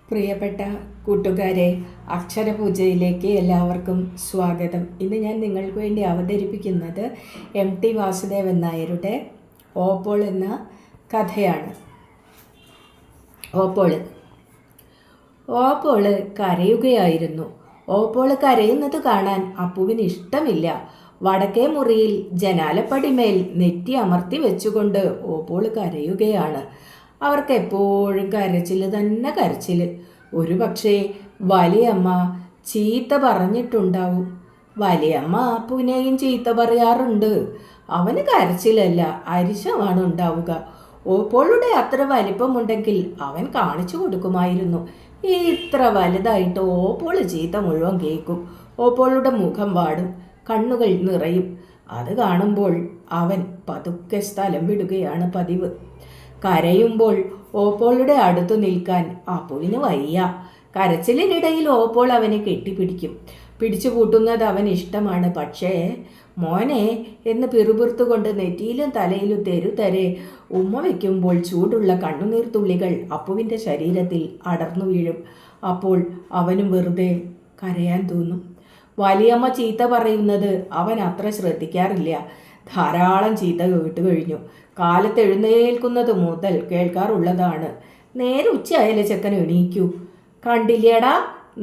പ്രിയപ്പെട്ട കൂട്ടുകാരെ, അക്ഷരപൂജയിലേക്ക് എല്ലാവർക്കും സ്വാഗതം. ഇന്ന് ഞാൻ നിങ്ങൾക്ക് വേണ്ടി അവതരിപ്പിക്കുന്നത് MT വാസുദേവൻ നായരുടെ ഓപ്പോൾ എന്ന കഥയാണ്. ഓപ്പോൾ കരയുകയായിരുന്നു. ഓപ്പോൾ കരയുന്നത് കാണാൻ അപ്പുവിന് ഇഷ്ടമില്ല. വടക്കേ മുറിയിൽ ജനാലപ്പടിമേൽ നെറ്റി അമർത്തി വെച്ചുകൊണ്ട് ഓപ്പോൾ കരയുകയാണ്. അവർക്ക് എപ്പോഴും കരച്ചിൽ തന്നെ കരച്ചിൽ. ഒരു പക്ഷേ വലിയമ്മ ചീത്ത പറഞ്ഞിട്ടുണ്ടാവും. വലിയമ്മ അപ്പുവിനെയും ചീത്ത പറയാറുണ്ട്. അവന് കരച്ചിലല്ല, അരിശമാണ് ഉണ്ടാവുക. ഓപ്പോളുടെ അത്ര വലിപ്പമുണ്ടെങ്കിൽ അവൻ കാണിച്ചു കൊടുക്കുമായിരുന്നു. ഇത്ര വലുതായിട്ട് ഓപ്പോൾ ചീത്ത മുഴുവൻ കേൾക്കും. ഓപ്പോളുടെ മുഖം വാടും, കണ്ണുകൾ നിറയും. അത് കാണുമ്പോൾ അവൻ പതുക്കെ സ്ഥലം വിടുകയാണ് പതിവ്. കരയുമ്പോൾ ഓപ്പോളുടെ അടുത്തു നിൽക്കാൻ അപ്പുവിന് വയ്യ. കരച്ചിലിനിടയിൽ ഓപ്പോൾ അവനെ കെട്ടിപ്പിടിക്കും. പിടിച്ചു പൂട്ടുന്നത് അവൻ ഇഷ്ടമാണ്. പക്ഷേ മോനെ എന്ന് പിറുപിറുത്തുകൊണ്ട് നെറ്റിയിലും തലയിലും തെരുതരെ ഉമ്മ വയ്ക്കുമ്പോൾ ചൂടുള്ള കണ്ണുനീർത്തുള്ളികൾ അപ്പുവിൻ്റെ ശരീരത്തിൽ അടർന്നു വീഴും. അപ്പോൾ അവനും വെറുതെ കരയാൻ തോന്നും. വലിയമ്മ ചീത്ത പറയുന്നത് അവൻ അത്ര ശ്രദ്ധിക്കാറില്ല. ധാരാളം ചീത്ത കേട്ട് കഴിഞ്ഞു. കാലത്ത് എഴുന്നേൽക്കുന്നത് മുതൽ കേൾക്കാറുള്ളതാണ്. നേരെ ഉച്ചയായാലേ ചെക്കൻ എണീക്കൂ. കണ്ടില്ലേടാ,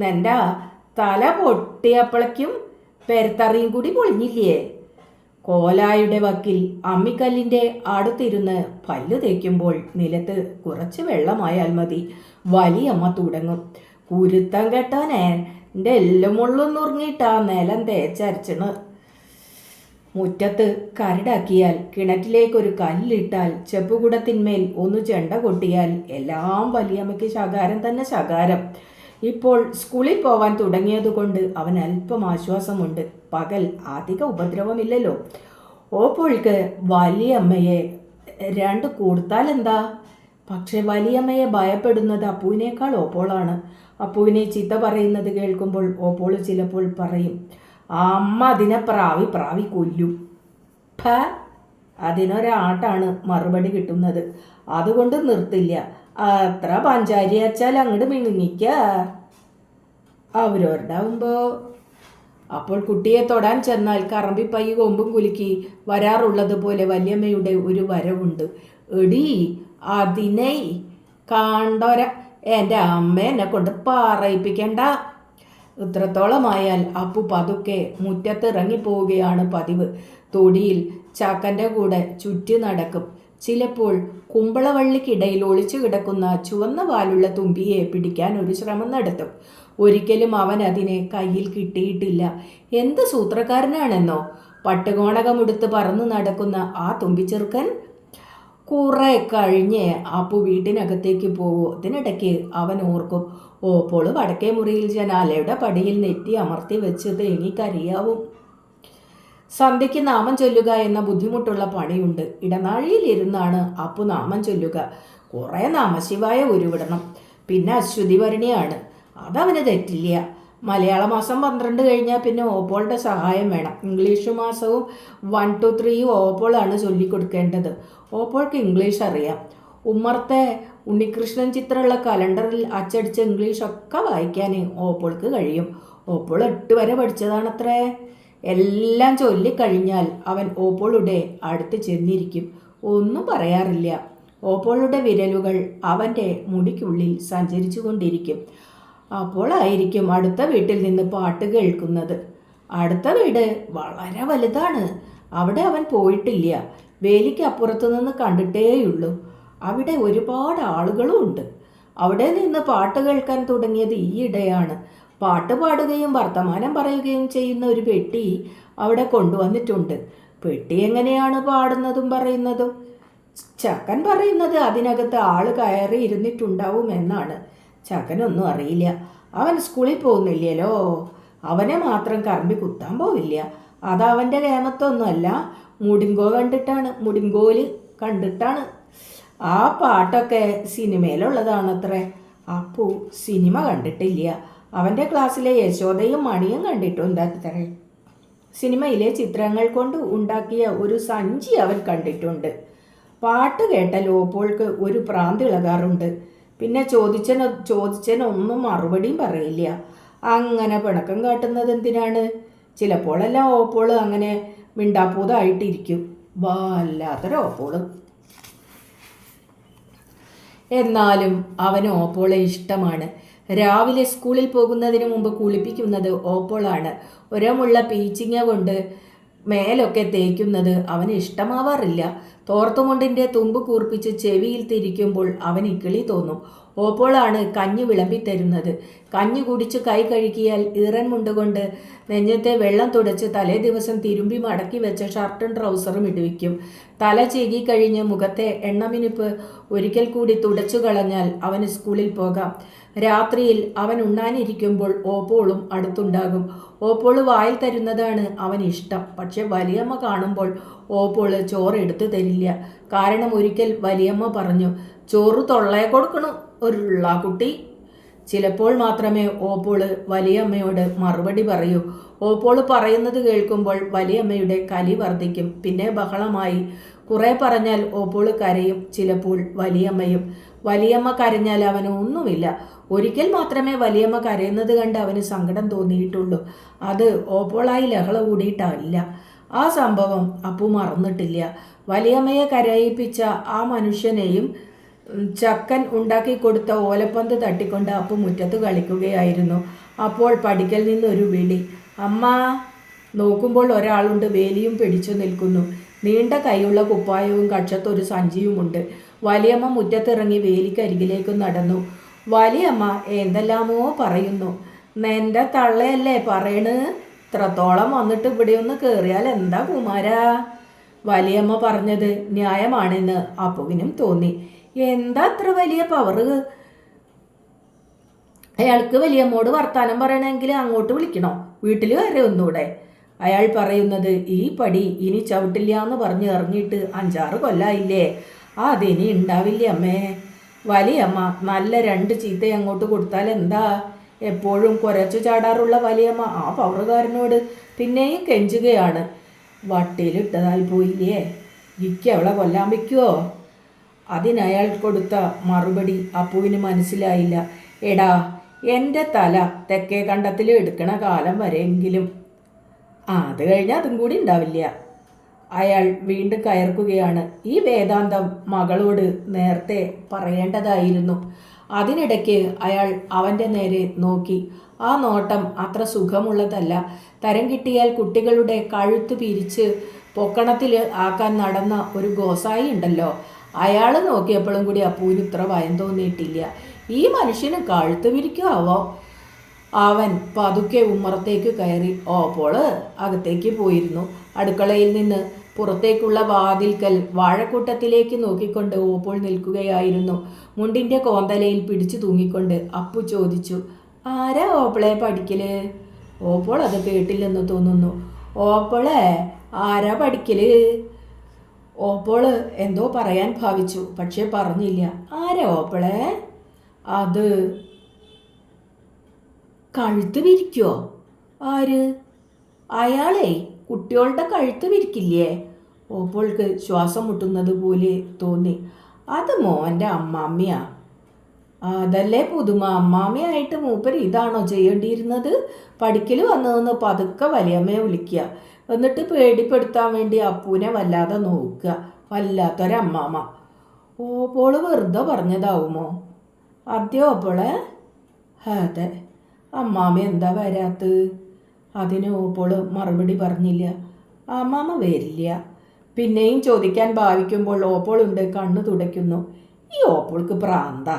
നിൻ്റെ തല പൊട്ടിയപ്പോഴേക്കും പെരത്തറിയും കൂടി പൊളിഞ്ഞില്ലേ? കോലായുടെ വക്കിൽ അമ്മിക്കല്ലിൻ്റെ അടുത്തിരുന്ന് പല്ലു തേക്കുമ്പോൾ നിലത്ത് കുറച്ച് വെള്ളമായാൽ മതി. വലിയമ്മ തുടങ്ങും. കുരുത്തം കെട്ടാനേ എൻ്റെ എല്ലാം മുള്ളുന്നുറങ്ങിയിട്ടാ നിലം തേച്ചരച്ചണ്. മുറ്റത്ത് കരടാക്കിയാൽ, കിണറ്റിലേക്കൊരു കല്ലിട്ടാൽ, ചെപ്പുകുടത്തിന്മേൽ ഒന്ന് ചെണ്ട കൊട്ടിയാൽ എല്ലാം വലിയമ്മയ്ക്ക് ശകാരം തന്നെ ശകാരം. ഇപ്പോൾ സ്കൂളിൽ പോവാൻ തുടങ്ങിയതുകൊണ്ട് അവൻ അല്പം ആശ്വാസമുണ്ട്. പകൽ അധിക ഉപദ്രവമില്ലല്ലോ. ഓപ്പോൾക്ക് വലിയമ്മയെ രണ്ട് കൊടുത്താൽ എന്താ? പക്ഷെ വലിയമ്മയെ ഭയപ്പെടുന്നത് അപ്പുവിനേക്കാൾ ഓപ്പോളാണ്. അപ്പുവിനെ ചീത്ത പറയുന്നത് കേൾക്കുമ്പോൾ ഓപ്പോൾ ചിലപ്പോൾ പറയും, അമ്മ അതിനെ പ്രാവി പ്രാവി കൊല്ലും. അതിനൊരാട്ടാണ് മറുപടി കിട്ടുന്നത്. അതുകൊണ്ട് നിർത്തില്ല. അത്ര പഞ്ചാരി വച്ചാൽ അങ്ങോട്ട് മിണുങ്ങിക്ക അവരോരുണ്ടാവുമ്പോൾ. അപ്പോൾ കുട്ടിയെ തൊടാൻ ചെന്നാൽ കറമ്പിപ്പൈ കൊമ്പും കുലുക്കി വരാറുള്ളത് പോലെ വല്യമ്മയുടെ ഒരു വരവുണ്ട്. എടീ അതിനെ കാണ്ടോര, എൻ്റെ അമ്മ എന്നെ കൊണ്ട് പറയിപ്പിക്കണ്ട. ഇത്രത്തോളമായാൽ അപ്പു പതുക്കെ മുറ്റത്തിറങ്ങിപ്പോവുകയാണ് പതിവ്. തൊടിയിൽ ചാക്കൻ്റെ കൂടെ ചുറ്റി നടക്കും. ചിലപ്പോൾ കുമ്പളവള്ളിക്കിടയിൽ ഒളിച്ചു കിടക്കുന്ന ചുവന്ന വാലുള്ള തുമ്പിയെ പിടിക്കാൻ ഒരു ശ്രമം നടത്തും. ഒരിക്കലും അവൻ അതിനെ കയ്യിൽ കിട്ടിയിട്ടില്ല. എന്ത് സൂത്രക്കാരനാണെന്നോ! പട്ടുകോണകമെടുത്ത് പറന്നു നടക്കുന്ന ആ തുമ്പിച്ചെറുക്കൻ. കുറെ കഴിഞ്ഞ് അപ്പു വീട്ടിനകത്തേക്ക് പോവൂ. അതിനിടയ്ക്ക് അവൻ ഓർക്കും, ഓപ്പോൾ വടക്കേ മുറിയിൽ ജനാലയുടെ പടിയിൽ നെറ്റി അമർത്തി വെച്ച് തേങ്ങിക്കരയാവും. സന്ധ്യയ്ക്ക് നാമം ചൊല്ലുക എന്ന ബുദ്ധിമുട്ടുള്ള പണിയുണ്ട്. ഇടനാഴിയിലിരുന്നാണ് അപ്പു നാമം ചൊല്ലുക. കുറേ നാമശിവായ ഉരുവിടണം. പിന്നെ അശ്വതി ഭരണിയാണ്. അതവന് തെറ്റില്ല. മലയാള മാസം 12 കഴിഞ്ഞാൽ പിന്നെ ഓപ്പോളുടെ സഹായം വേണം. ഇംഗ്ലീഷ് മാസവും 1, 2, 3 ഓപ്പോളാണ് ചൊല്ലിക്കൊടുക്കേണ്ടത്. ഓപ്പോൾക്ക് ഇംഗ്ലീഷ് അറിയാം. ഉമ്മർത്തെ ഉണ്ണികൃഷ്ണൻ ചിത്രമുള്ള കലണ്ടറിൽ അച്ചടിച്ച ഇംഗ്ലീഷൊക്കെ വായിക്കാൻ ഓപ്പോൾക്ക് കഴിയും. ഓപ്പോൾ 8 വരെ പഠിച്ചതാണത്രേ. എല്ലാം ചൊല്ലിക്കഴിഞ്ഞാൽ അവൻ ഓപ്പോളുടെ അടുത്ത് ചെന്നിരിക്കും. ഒന്നും പറയാറില്ല. ഓപ്പോളുടെ വിരലുകൾ അവൻ്റെ മുടിക്കുള്ളിൽ സഞ്ചരിച്ചു കൊണ്ടിരിക്കും. അപ്പോളായിരിക്കും അടുത്ത വീട്ടിൽ നിന്ന് പാട്ട് കേൾക്കുന്നത്. അടുത്ത വീട് വളരെ വലുതാണ്. അവിടെ അവൻ പോയിട്ടില്ല. വേലിക്ക് അപ്പുറത്തു നിന്ന് കണ്ടിട്ടേയുള്ളൂ. അവിടെ ഒരുപാട് ആളുകളും ഉണ്ട്. അവിടെ നിന്ന് പാട്ട് കേൾക്കാൻ തുടങ്ങിയത് ഈയിടെയാണ്. പാട്ട് പാടുകയും വർത്തമാനം പറയുകയും ചെയ്യുന്ന ഒരു പെട്ടി അവിടെ കൊണ്ടുവന്നിട്ടുണ്ട്. പെട്ടി എങ്ങനെയാണ് പാടുന്നതും പറയുന്നതും? ചക്കൻ പറയുന്നത് അതിനകത്ത് ആള് കയറി ഇരുന്നിട്ടുണ്ടാവും എന്നാണ്. ചക്കനൊന്നും അറിയില്ല. അവൻ സ്കൂളിൽ പോകുന്നില്ലല്ലോ. അവനെ മാത്രം കറമ്പി കുത്താൻ പോവില്ല. അതവൻ്റെ കേമത്തൊന്നുമല്ല. മുടിങ്കോല് കണ്ടിട്ടാണ്. ആ പാട്ടൊക്കെ സിനിമയിലുള്ളതാണത്രേ. അപ്പു സിനിമ കണ്ടിട്ടില്ല. അവൻ്റെ ക്ലാസ്സിലെ യശോദയും മണിയും കണ്ടിട്ടുണ്ടത്രേ. സിനിമയിലെ ചിത്രങ്ങൾ കൊണ്ട് ഉണ്ടാക്കിയ ഒരു സഞ്ചി അവൻ കണ്ടിട്ടുണ്ട്. പാട്ട് കേട്ടാൽ ഓപ്പോൾക്ക് ഒരു പ്രാന്തിളകാറുണ്ട്. പിന്നെ ചോദിച്ചതിനൊന്നും മറുപടിയും പറയില്ല. അങ്ങനെ പിണക്കം കാട്ടുന്നത് എന്തിനാണ്? ചിലപ്പോഴെല്ലാം ഓപ്പോള് അങ്ങനെ മിണ്ടാപ്പൂതായിട്ടിരിക്കും. വല്ലാത്തൊരു ഓപ്പോള്. എന്നാലും അവന് ഓപ്പോളെ ഇഷ്ടമാണ്. രാവിലെ സ്കൂളിൽ പോകുന്നതിന് മുമ്പ് കുളിപ്പിക്കുന്നത് ഓപ്പോളാണ്. ഒരമുള്ള പീച്ചിങ്ങ കൊണ്ട് മേലൊക്കെ തേക്കുന്നത് അവന് ഇഷ്ടമാവാറില്ല. തോർത്തുമുണ്ടിൻ്റെ തുമ്പ് കൂർപ്പിച്ച് ചെവിയിൽ തിരിക്കുമ്പോൾ അവന് ഇക്കിളി തോന്നും. ഓപ്പോളാണ് കഞ്ഞി വിളമ്പിത്തരുന്നത്. കഞ്ഞി കുടിച്ച് കൈ കഴുകിയാൽ ഈറൻ മുണ്ടുകൊണ്ട് നെഞ്ഞത്തെ വെള്ളം തുടച്ച് തലേ ദിവസം തിരുമ്പി മടക്കി വെച്ച ഷർട്ടും ട്രൗസറും ഇടുവിക്കും. തല ചീകിക്കഴിഞ്ഞ് മുഖത്തെ എണ്ണമിനുപ്പ് ഒരിക്കൽ കൂടി തുടച്ചു കളഞ്ഞാൽ അവന് സ്കൂളിൽ പോകാം. രാത്രിയിൽ അവൻ ഉണ്ണാനിരിക്കുമ്പോൾ ഓപ്പോളും അടുത്തുണ്ടാകും. ഓപ്പോള് വായിൽ തരുന്നതാണ് അവന് ഇഷ്ടം. പക്ഷെ വലിയമ്മ കാണുമ്പോൾ ഓപ്പോള് ചോറ് എടുത്തു തരില്ല. കാരണം ഒരിക്കൽ വലിയമ്മ പറഞ്ഞു, ചോറ് തൊള്ളയെ കൊടുക്കണം ഒരുള്ള കുട്ടി. ചിലപ്പോൾ മാത്രമേ ഓപ്പോള് വലിയമ്മയോട് മറുപടി പറയൂ. ഓപ്പോള് പറയുന്നത് കേൾക്കുമ്പോൾ വലിയമ്മയുടെ കലി വർദ്ധിക്കും. പിന്നെ ബഹളമായി. കുറെ പറഞ്ഞാൽ ഓപ്പോള് കരയും. ചിലപ്പോൾ വലിയമ്മയും. വലിയമ്മ കരഞ്ഞാൽ അവന് ഒന്നുമില്ല. ഒരിക്കൽ മാത്രമേ വലിയമ്മ കരയുന്നത് കണ്ട് അവന് സങ്കടം തോന്നിയിട്ടുള്ളൂ. അത് ഓപ്പോളായി ലഹള കൂടിയിട്ടല്ല. ആ സംഭവം അപ്പു മറന്നിട്ടില്ല. വലിയമ്മയെ കരയിപ്പിച്ച ആ മനുഷ്യനെയും ചക്കൻ ഉണ്ടാക്കി കൊടുത്ത ഓലപ്പന്ത് തട്ടിക്കൊണ്ട് അപ്പു മുറ്റത്ത് കളിക്കുകയായിരുന്നു. അപ്പോൾ പടിക്കൽ നിന്നൊരു വിളി, അമ്മ. നോക്കുമ്പോൾ ഒരാളുണ്ട്. വേലിയും പിടിച്ചു നിൽക്കുന്നു. നീണ്ട കൈയുള്ള കുപ്പായവും കക്ഷത്തൊരു സഞ്ചിയുമുണ്ട്. വലിയമ്മ മുറ്റത്തിറങ്ങി വേലിക്കരികിലേക്ക് നടന്നു. വലിയമ്മ എന്തെല്ലാമോ പറയുന്നു. നിന്റെ തള്ളയല്ലേ പറയണ്? ഇത്രത്തോളം വന്നിട്ട് ഇവിടെ ഒന്ന് കയറിയാൽ എന്താ കുമാരാ? വലിയമ്മ പറഞ്ഞത് ന്യായമാണെന്ന് അപ്പുവിനും തോന്നി. എന്താ അത്ര വലിയ പവറ്? അയാൾക്ക് വലിയമ്മോട് വർത്താനം പറയണമെങ്കിൽ അങ്ങോട്ട് വിളിക്കണോ? വീട്ടിൽ കയറി ഒന്നൂടെ? അയാൾ പറയുന്നത് ഈ പടി ഇനി ചവിട്ടില്ല എന്ന് പറഞ്ഞ് ഇറങ്ങിയിട്ട് 5-6 കൊല്ലായില്ലേ. അതിനി ഉണ്ടാവില്ല അമ്മേ. വലിയമ്മ നല്ല 2 ചീത്ത അങ്ങോട്ട് കൊടുത്താൽ എന്താ? എപ്പോഴും കുരച്ചു ചാടാറുള്ള വലിയമ്മ ആ പവറുകാരനോട് പിന്നെയും കെഞ്ചുകയാണ്. വട്ടിയിലിട്ടതായി പോയില്ലേ, അവളെ കൊല്ലാൻ വയ്ക്കുവോ? അതിനയാൾ കൊടുത്ത മറുപടി അപ്പുവിന് മനസ്സിലായില്ല. എടാ, എൻ്റെ തല തെക്കേ കണ്ടത്തിൽ എടുക്കണ കാലം വരെയെങ്കിലും. അത് കഴിഞ്ഞാൽ അതും കൂടി ഉണ്ടാവില്ല. അയാൾ വീണ്ടും കയർക്കുകയാണ്. ഈ വേദാന്തം മകളോട് നേരത്തെ പറയേണ്ടതായിരുന്നു. അതിനിടയ്ക്ക് അയാൾ അവൻ്റെ നേരെ നോക്കി. ആ നോട്ടം അത്ര സുഖമുള്ളതല്ല. തരം കിട്ടിയാൽ കുട്ടികളുടെ കഴുത്ത് പിരിച്ച് പൊക്കണത്തിൽ ആക്കാൻ നടന്ന ഒരു ഗോസായി ഉണ്ടല്ലോ, അയാൾ നോക്കിയപ്പോഴും കൂടി അപ്പൂവിന് ഇത്ര ഭയം തോന്നിയിട്ടില്ല. ഈ മനുഷ്യന് കഴുത്ത് പിരിക്കുമാവോ? അവൻ പതുക്കെ ഉമ്മറത്തേക്ക് കയറി. ഓപ്പോള് അകത്തേക്ക് പോയിരുന്നു. അടുക്കളയിൽ നിന്ന് പുറത്തേക്കുള്ള വാതിൽക്കൽ വാഴക്കൂട്ടത്തിലേക്ക് നോക്കിക്കൊണ്ട് ഓപ്പോൾ നിൽക്കുകയായിരുന്നു. മുണ്ടിൻ്റെ കോന്തലയിൽ പിടിച്ചു തൂങ്ങിക്കൊണ്ട് അപ്പു ചോദിച്ചു, ആരാ ഓപ്പോളെ പഠിക്കല്? ഓപ്പോൾ അത് കേട്ടില്ലെന്ന് തോന്നുന്നു. ഓപ്പോളെ ആരാ പഠിക്കല്? ഓപ്പോള് എന്തോ പറയാൻ ഭാവിച്ചു, പക്ഷെ പറഞ്ഞില്ല. ആരാ ഓപ്പോളെ? അത് കഴുത്ത് വിരിക്കുവോ? ആര്? അയാളെ കുട്ടികളുടെ കഴുത്ത് വിരിക്കില്ലേ? ഓപ്പോൾക്ക് ശ്വാസം മുട്ടുന്നത് പോലെ തോന്നി. അത് മോൻ്റെ അമ്മാമ്മയാ. അതല്ലേ പുതുമ. അമ്മാമ്മയായിട്ട് മൂപ്പര് ഇതാണോ ചെയ്യേണ്ടിയിരുന്നത്? പഠിക്കൽ വന്നതെന്ന് പതുക്കെ വലിയമ്മയെ വിളിക്കുക, എന്നിട്ട് പേടിപ്പെടുത്താൻ വേണ്ടി അപ്പൂനെ വല്ലാതെ നോക്കുക. വല്ലാത്തൊരമ്മാമ്മ. ഓപ്പോള് വെറുതെ പറഞ്ഞതാവുമോ? അതെയോ ഓപ്പോളെ? അതെ. അമ്മാമ്മ എന്താ വരാത്തത്? അതിന് ഓപ്പോള് മറുപടി പറഞ്ഞില്ല. അമ്മാമ്മ വരില്ല. പിന്നെയും ചോദിക്കാൻ ഭാവിക്കുമ്പോൾ ഓപ്പോളുണ്ട് കണ്ണു തുടയ്ക്കുന്നു. ഈ ഓപ്പോൾക്ക് പ്രാന്താ.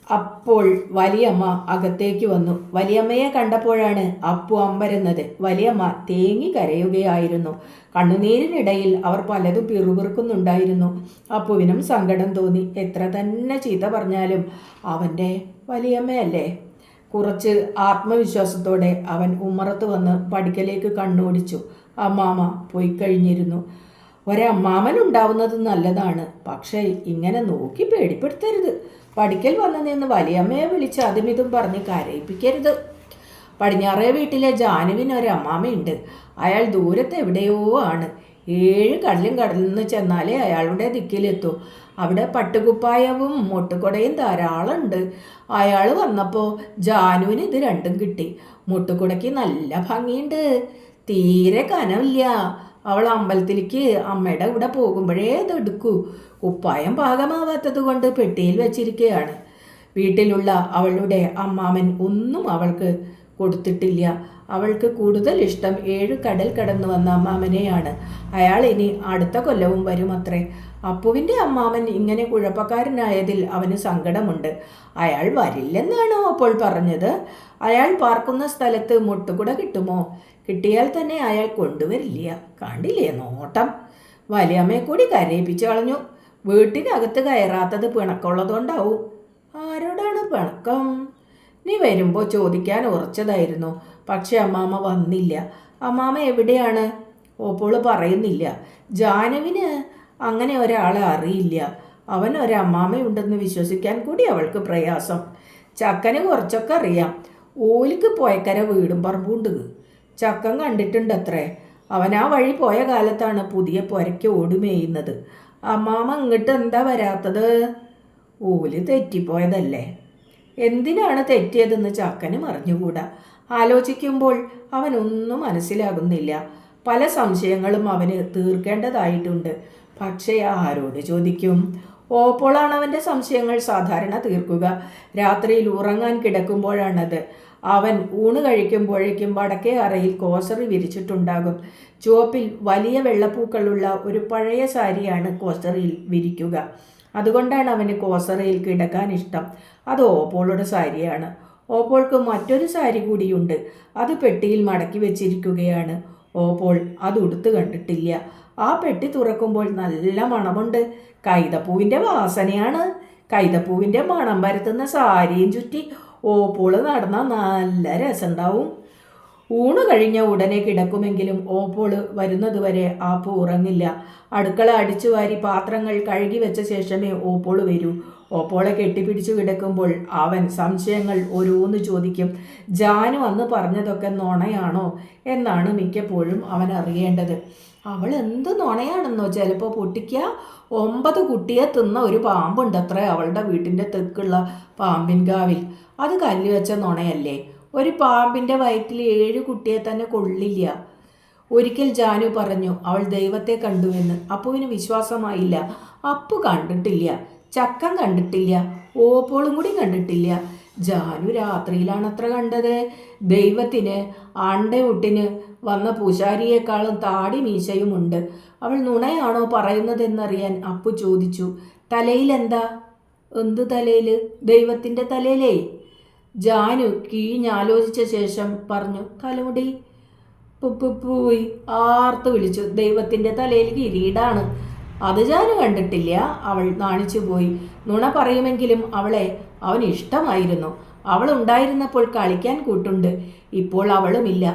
അപ്പോൾ വലിയമ്മ അകത്തേക്ക് വന്നു. വലിയമ്മയെ കണ്ടപ്പോഴാണ് അപ്പു അമ്പരന്നത്. വലിയമ്മ തേങ്ങി കരയുകയായിരുന്നു. കണ്ണുനീരിനിടയിൽ അവർ പലതും പിറുപിറുക്കുന്നുണ്ടായിരുന്നു. അപ്പുവിനും സങ്കടം തോന്നി. എത്ര തന്നെ ചീത്ത പറഞ്ഞാലും അവൻ്റെ വലിയമ്മയല്ലേ. കുറച്ച് ആത്മവിശ്വാസത്തോടെ അവൻ ഉമ്മറത്ത് വന്ന് പടിക്കലേക്ക് കണ്ണോടിച്ചു. അമ്മാമ്മ പോയി കഴിഞ്ഞിരുന്നു. ഒരമ്മാമൻ ഉണ്ടാവുന്നത് നല്ലതാണ്, പക്ഷേ ഇങ്ങനെ നോക്കി പേടിപ്പെടുത്തരുത്. പടിക്കൽ വന്നു നിന്ന് വലിയമ്മയെ വിളിച്ച് അതുമിതും പറഞ്ഞ് കരയിപ്പിക്കരുത്. പടിഞ്ഞാറേ വീട്ടിലെ ജാനുവിന് ഒരമ്മാമയുണ്ട്. അയാൾ ദൂരത്ത് എവിടെയോ ആണ്. 7 കടലും കടന്നു ചെന്നാലേ അയാളുടെ ദിക്കിലെത്തൂ. അവിടെ പട്ടുകുപ്പായവും മുട്ടുകുടയും ധാരാളമുണ്ട്. അയാൾ വന്നപ്പോൾ ജാനുവിന് ഇത് രണ്ടും കിട്ടി. മുട്ടുകുടയ്ക്ക് നല്ല ഭംഗിയുണ്ട്, തീരെ കനമില്ല. അവൾ അമ്പലത്തിലേക്ക് അമ്മയുടെ കൂടെ പോകുമ്പോഴേ ഇതെടുക്കൂ. കുപ്പായം പാകമാവാത്തത് കൊണ്ട് പെട്ടിയിൽ വെച്ചിരിക്കുകയാണ്. വീട്ടിലുള്ള അവളുടെ അമ്മാമൻ ഒന്നും അവൾക്ക് കൊടുത്തിട്ടില്ല. അവൾക്ക് കൂടുതൽ ഇഷ്ടം 7 കടൽ കടന്നു വന്ന അമ്മാമനെയാണ്. അയാൾ ഇനി അടുത്ത കൊല്ലവും വരുമത്രേ. അപ്പുവിൻ്റെ അമ്മാമൻ ഇങ്ങനെ കുഴപ്പക്കാരനായതിൽ അവന് സങ്കടമുണ്ട്. അയാൾ വരില്ലെന്നാണോ അപ്പോൾ പറഞ്ഞത്? അയാൾ പാർക്കുന്ന സ്ഥലത്ത് മുട്ടുകുട കിട്ടുമോ? കിട്ടിയാൽ തന്നെ അയാൾ കൊണ്ടുവരില്ല. കണ്ടില്ലേ നോട്ടം. വലിയമ്മയെ കൂടി കരയിപ്പിച്ചു കളഞ്ഞു. വീട്ടിനകത്ത് കയറാത്തത് പിണക്കമുള്ളതുകൊണ്ടാവും. ആരോടാണ് പിണക്കം? നീ വരുമ്പോൾ ചോദിക്കാൻ ഉറച്ചതായിരുന്നു, പക്ഷെ അമ്മാമ്മ വന്നില്ല. അമ്മാമ്മ എവിടെയാണ്? ഓപ്പോള് പറയുന്നില്ല. ജാനുവിന് അങ്ങനെ ഒരാളെ അറിയില്ല. അവൻ ഒരമ്മാമ്മയുണ്ടെന്ന് വിശ്വസിക്കാൻ കൂടി അവൾക്ക് പ്രയാസം. ചക്കന് കുറച്ചൊക്കെ അറിയാം. ഓലിക്ക് പോയക്കര വീടും പറമ്പുണ്ട്. ചക്കൻ കണ്ടിട്ടുണ്ടത്രേ. അവൻ ആ വഴി പോയ കാലത്താണ് പുതിയ പുരയ്ക്ക് ഓടുമേയുന്നത്. അമ്മാമ്മ ഇങ്ങോട്ട് എന്താ വരാത്തത്? ഓല് തെറ്റിപ്പോയതല്ലേ. എന്തിനാണ് തെറ്റിയതെന്ന് ചക്കന് അറിഞ്ഞുകൂടാ. ആലോചിക്കുമ്പോൾ അവനൊന്നും മനസ്സിലാകുന്നില്ല. പല സംശയങ്ങളും അവന് തീർക്കേണ്ടതായിട്ടുണ്ട്. പക്ഷേ ആരോട് ചോദിക്കും? ഓപ്പോളാണ് അവൻ്റെ സംശയങ്ങൾ സാധാരണ തീർക്കുക. രാത്രിയിൽ ഉറങ്ങാൻ കിടക്കുമ്പോഴാണത്. അവൻ ഊണ് കഴിക്കുമ്പോഴേക്കും വടക്കേ അറയിൽ കോസറി വിരിച്ചിട്ടുണ്ടാകും. ചുവപ്പിൽ വലിയ വെള്ളപ്പൂക്കളുള്ള ഒരു പഴയ സാരിയാണ് കോസറിയിൽ വിരിക്കുക. അതുകൊണ്ടാണ് അവന് കോസറയിൽ കിടക്കാൻ ഇഷ്ടം. അത് ഓപ്പോളുടെ സാരിയാണ്. ഓപ്പോൾക്ക് മറ്റൊരു സാരി കൂടിയുണ്ട്. അത് പെട്ടിയിൽ മടക്കി വെച്ചിരിക്കുകയാണ്. ഓപ്പോൾ അത് ഉടുത്ത് കണ്ടിട്ടില്ല. ആ പെട്ടി തുറക്കുമ്പോൾ നല്ല മണമുണ്ട്. കൈതപ്പൂവിൻ്റെ വാസനയാണ്. കൈതപ്പൂവിൻ്റെ മണം പരത്തുന്ന സാരിയും ചുറ്റി ഓപ്പോള് നടന്നാൽ നല്ല രസമുണ്ടാവും. ഊണ് കഴിഞ്ഞ ഉടനെ കിടക്കുമെങ്കിലും ഓപ്പോള് വരുന്നതുവരെ ആപ്പു ഉറങ്ങില്ല. അടുക്കള അടിച്ചു വാരി പാത്രങ്ങൾ കഴുകി വെച്ച ശേഷമേ ഓപ്പോള് വരൂ. ഓപ്പോളെ കെട്ടിപ്പിടിച്ചു കിടക്കുമ്പോൾ അവൻ സംശയങ്ങൾ ഓരോന്ന് ചോദിക്കും. ജാനു അന്ന് പറഞ്ഞതൊക്കെ നുണയാണോ എന്നാണ് മിക്കപ്പോഴും അവൻ അറിയേണ്ടത്. അവൾ എന്ത് നുണയാണെന്നോ ചിലപ്പോൾ പൊട്ടിക്കുക. 9 കുട്ടിയെ തിന്ന ഒരു പാമ്പുണ്ടത്രേ അവളുടെ വീട്ടിൻ്റെ തെക്കുള്ള പാമ്പിൻകാവിൽ. അത് കല്ല് വെച്ച നുണയല്ലേ? ഒരു പാമ്പിൻ്റെ വയറ്റിൽ 7 കുട്ടിയെ തന്നെ കൊള്ളില്ല. ഒരിക്കൽ ജാനു പറഞ്ഞു അവൾ ദൈവത്തെ കണ്ടുവെന്ന്. അപ്പുവിന് വിശ്വാസമായില്ല. അപ്പു കണ്ടിട്ടില്ല, ചക്കൻ കണ്ടിട്ടില്ല, ഓപ്പോളും കൂടി കണ്ടിട്ടില്ല. ജാനു രാത്രിയിലാണത്ര കണ്ടത്. ദൈവത്തിന് ആണ്ടയൊട്ടിന് വന്ന പൂശാരിയേക്കാളും താടി മീശയുമുണ്ട്. അവൾ നുണയാണോ പറയുന്നതെന്നറിയാൻ അപ്പു ചോദിച്ചു. തലയിലെന്താ? എന്ത് തലയിൽ? ദൈവത്തിൻ്റെ തലയിലേ. ജാനു കീഞ്ഞാലോചിച്ച ശേഷം പറഞ്ഞു, തലമുടി. പോയി ആർത്തു വിളിച്ചു. ദൈവത്തിൻ്റെ തലയിൽ കിരീടാണ്. അത് ജാനു കണ്ടിട്ടില്ല. അവൾ നാണിച്ചു പോയി. നുണ പറയുമെങ്കിലും അവളെ അവന് ഇഷ്ടമായിരുന്നു. അവൾ ഉണ്ടായിരുന്നപ്പോൾ കളിക്കാൻ കൂട്ടുണ്ട്. ഇപ്പോൾ അവളുമില്ല.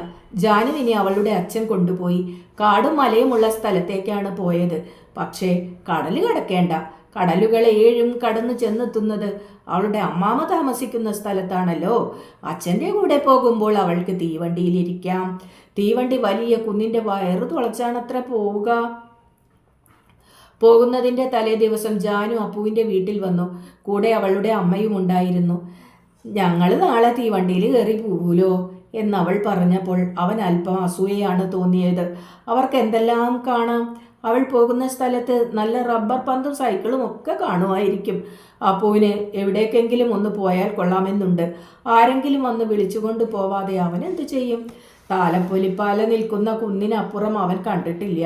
ജാനുവിനെ അവളുടെ അച്ഛൻ കൊണ്ടുപോയി. കാടും മലയുമുള്ള സ്ഥലത്തേക്കാണ് പോയത്. പക്ഷേ കടൽ കടക്കേണ്ട. കടലുകൾ 7 കടന്നു ചെന്നെത്തുന്നത് അവളുടെ അമ്മാമ്മ താമസിക്കുന്ന സ്ഥലത്താണല്ലോ. അച്ഛൻ്റെ കൂടെ പോകുമ്പോൾ അവൾക്ക് തീവണ്ടിയിലിരിക്കാം. തീവണ്ടി വലിയ കുന്നിൻ്റെ വയറ് തുളച്ചാണത്ര പോവുക. പോകുന്നതിൻ്റെ തലേ ദിവസം ജാനു അപ്പുവിൻ്റെ വീട്ടിൽ വന്നു. കൂടെ അവളുടെ അമ്മയും ഉണ്ടായിരുന്നു. ഞങ്ങൾ നാളെ തീവണ്ടിയിൽ കയറി പോകൂലോ എന്നവൾ പറഞ്ഞപ്പോൾ അവൻ അല്പം അസൂയയാണ് തോന്നിയത്. അവർക്ക് എന്തെല്ലാം കാണാം. അവൾ പോകുന്ന സ്ഥലത്ത് നല്ല റബ്ബർ പന്തും സൈക്കിളും ഒക്കെ കാണുമായിരിക്കും. അപ്പുവിന് എവിടേക്കെങ്കിലും ഒന്ന് പോയാൽ കൊള്ളാമെന്നുണ്ട്. ആരെങ്കിലും വന്ന് വിളിച്ചുകൊണ്ട് പോവാതെ അവൻ എന്ത് ചെയ്യും? താലപ്പൊലിപ്പാല നിൽക്കുന്ന കുന്നിനപ്പുറം അവൻ കണ്ടിട്ടില്ല.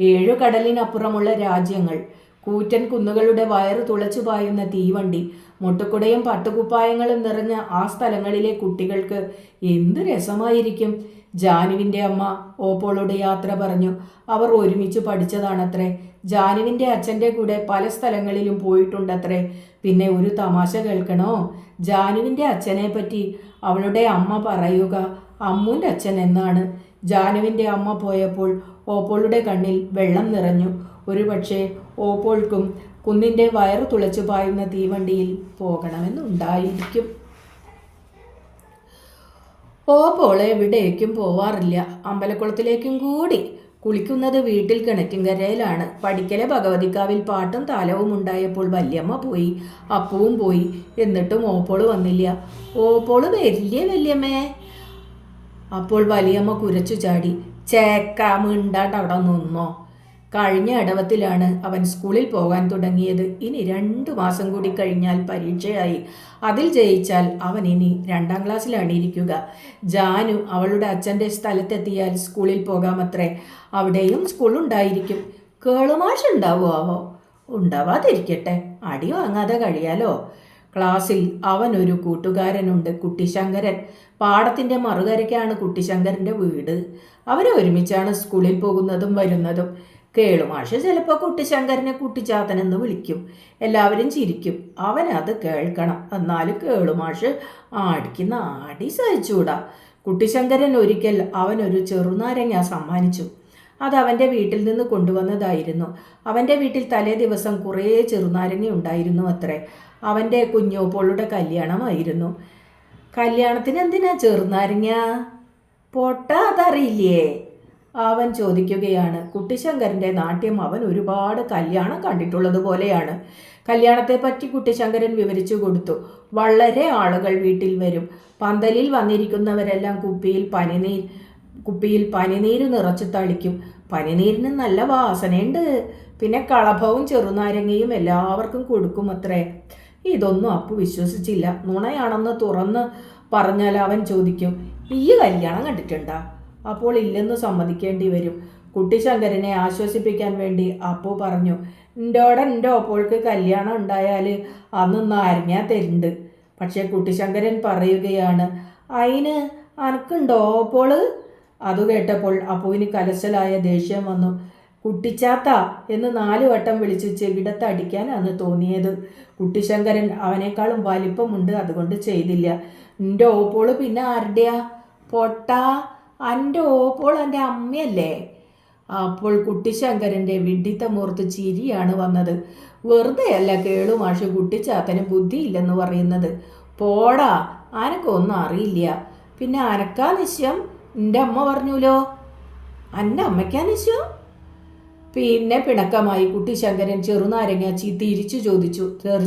7 കടലിനപ്പുറമുള്ള രാജ്യങ്ങൾ, കൂറ്റൻ കുന്നുകളുടെ വയറ് തുളച്ചു പായുന്ന തീവണ്ടി, മുട്ടുകുടയും പട്ടുകുപ്പായങ്ങളും നിറഞ്ഞ ആ സ്ഥലങ്ങളിലെ കുട്ടികൾക്ക് എന്ത് രസമായിരിക്കും. ജാനുവിൻ്റെ അമ്മ ഓപ്പോളോട് യാത്ര പറഞ്ഞു. അവർ ഒരുമിച്ച് പഠിച്ചതാണത്രേ. ജാനുവിൻ്റെ അച്ഛൻ്റെ കൂടെ പല സ്ഥലങ്ങളിലും പോയിട്ടുണ്ടത്രേ. പിന്നെ ഒരു തമാശ കേൾക്കണോ? ജാനുവിൻ്റെ അച്ഛനെ പറ്റി അവളുടെ അമ്മ പറയുക അമ്മുൻ്റെ അച്ഛൻ എന്നാണ്. ജാനുവിൻ്റെ അമ്മ പോയപ്പോൾ ഓപ്പോളുടെ കണ്ണിൽ വെള്ളം നിറഞ്ഞു. ഒരുപക്ഷെ ഓപ്പോൾക്കും കുന്നിൻ്റെ വയറ് തുളച്ചു പായുന്ന തീവണ്ടിയിൽ പോകണമെന്നുണ്ടായിരിക്കും. ഓപ്പോൾ എവിടേക്കും പോവാറില്ല. അമ്പലക്കുളത്തിലേക്കും കൂടി കുളിക്കുന്നത് വീട്ടിൽ കിണറ്റിൻകരയിലാണ്. പഠിക്കലെ ഭഗവതിക്കാവിൽ പാട്ടും താലവും ഉണ്ടായപ്പോൾ വല്യമ്മ പോയി, അപ്പവും പോയി. എന്നിട്ടും ഓപ്പോള് വന്നില്ല. ഓപ്പോള് വരില്ലേ വല്യമ്മേ? അപ്പോൾ വലിയമ്മ കുരച്ചു ചാടി. ചേക്ക മിണ്ടാണ്ട് അവിടെ നിന്നോ. കഴിഞ്ഞ ഇടവത്തിലാണ് അവൻ സ്കൂളിൽ പോകാൻ തുടങ്ങിയത്. ഇനി 2 മാസം കൂടി കഴിഞ്ഞാൽ പരീക്ഷയായി. അതിൽ ജയിച്ചാൽ അവൻ ഇനി 2ാം ക്ലാസ്സിലാണ് ഇരിക്കുക. ജാനു അവളുടെ അച്ഛൻ്റെ സ്ഥലത്തെത്തിയാൽ സ്കൂളിൽ പോകാമത്രേ. അവിടെയും സ്കൂളുണ്ടായിരിക്കും. കേളുമാഷ് ഉണ്ടാവുമോ? ഉണ്ടാവാതിരിക്കട്ടെ, അടി വാങ്ങാതെ കഴിയാലോ. ക്ലാസ്സിൽ അവനൊരു കൂട്ടുകാരനുണ്ട്, കുട്ടിശങ്കരൻ. പാടത്തിൻ്റെ മറുകരയ്ക്കാണ് കുട്ടിശങ്കരൻ്റെ വീട്. അവരെ ഒരുമിച്ചാണ് സ്കൂളിൽ പോകുന്നതും വരുന്നതും. കേളുമാഷ് ചിലപ്പോൾ കുട്ടിശങ്കരനെ കുട്ടിച്ചാത്തനെന്ന് വിളിക്കും. എല്ലാവരും ചിരിക്കും. അവനത് കേൾക്കണം. എന്നാലും കേളുമാഷ് അടിക്കുന്ന അടി സഹിച്ചൂടാ. കുട്ടിശങ്കരൻ ഒരിക്കൽ അവനൊരു ചെറുനാരങ്ങ സമ്മാനിച്ചു. അത് അവൻ്റെ വീട്ടിൽ നിന്ന് കൊണ്ടുവന്നതായിരുന്നു. അവൻ്റെ വീട്ടിൽ തലേ ദിവസം കുറേ ചെറുനാരങ്ങ ഉണ്ടായിരുന്നു അത്രേ. അവൻ്റെ കുഞ്ഞോപ്പോളുടെ കല്യാണമായിരുന്നു. കല്യാണത്തിന് എന്തിനാ ചെറുനാരങ്ങ? പൊട്ട അതറിയില്ലേ? അവൻ ചോദിക്കുകയാണ്. കുട്ടിശങ്കരൻ്റെ നാട്യം അവൻ ഒരുപാട് കല്യാണം കണ്ടിട്ടുള്ളത് പോലെയാണ്. കല്യാണത്തെപ്പറ്റി കുട്ടിശങ്കരൻ വിവരിച്ചു കൊടുത്തു. വളരെ ആളുകൾ വീട്ടിൽ വരും. പന്തലിൽ വന്നിരിക്കുന്നവരെല്ലാം കുപ്പിയിൽ പനിനീര് നിറച്ച് തളിക്കും. പനിനീരിന് നല്ല വാസനയുണ്ട്. പിന്നെ കളഭവും ചെറുനാരങ്ങയും എല്ലാവർക്കും കൊടുക്കും അത്രേ. ഇതൊന്നും അപ്പു വിശ്വസിച്ചില്ല. നുണയാണെന്ന് തുറന്ന് പറഞ്ഞാൽ അവൻ ചോദിക്കും, ഈ കല്യാണം കണ്ടിട്ടുണ്ടാ? അപ്പോൾ ഇല്ലെന്ന് സമ്മതിക്കേണ്ടി വരും. കുട്ടിശങ്കരനെ ആശ്വസിപ്പിക്കാൻ വേണ്ടി അപ്പു പറഞ്ഞു, എൻ്റെ ഓപ്പോൾക്ക് കല്യാണം ഉണ്ടായാൽ അന്ന് നാരങ്ങ തരുന്നുണ്ട്. പക്ഷേ കുട്ടിശങ്കരൻ പറയുകയാണ്, അതിന് അനക്കുണ്ടോ ഓപ്പോള്? അത് കേട്ടപ്പോൾ അപ്പുവിന് കലശലായ ദേഷ്യം വന്നു. കുട്ടിച്ചാത്ത എന്ന് 4 വട്ടം വിളിച്ച് ചെവിടത്തടിക്കാനാണ് തോന്നിയത്. കുട്ടിശങ്കരൻ അവനേക്കാളും വലിപ്പമുണ്ട്, അതുകൊണ്ട് ചെയ്തില്ല. എൻ്റെ ഓപ്പോള് പിന്നെ ആരുടെയാ? പൊട്ടാ, എൻ്റെ ഓപ്പോൾ എൻ്റെ അമ്മയല്ലേ? അപ്പോൾ കുട്ടിശങ്കരൻ്റെ വിഡ്ഢിത്തമോർത്ത് ചിരിയാണ് വന്നത്. വെറുതെയല്ല കേളുമാഷ് കുട്ടിച്ചാത്തന് ബുദ്ധിയില്ലെന്ന് പറയുന്നത്. പോടാ, അനക്കൊന്നും അറിയില്ല. പിന്നെ അനക്കാ നിശ്ചയം? എൻ്റെ അമ്മ പറഞ്ഞൂലോ. എൻ്റെ അമ്മയ്ക്കാ നിശ്ചയം? പിന്നെ പിണക്കമായി. കുട്ടിശങ്കരൻ ചെറുനാരങ്ങ തിരിച്ചു ചോദിച്ചു.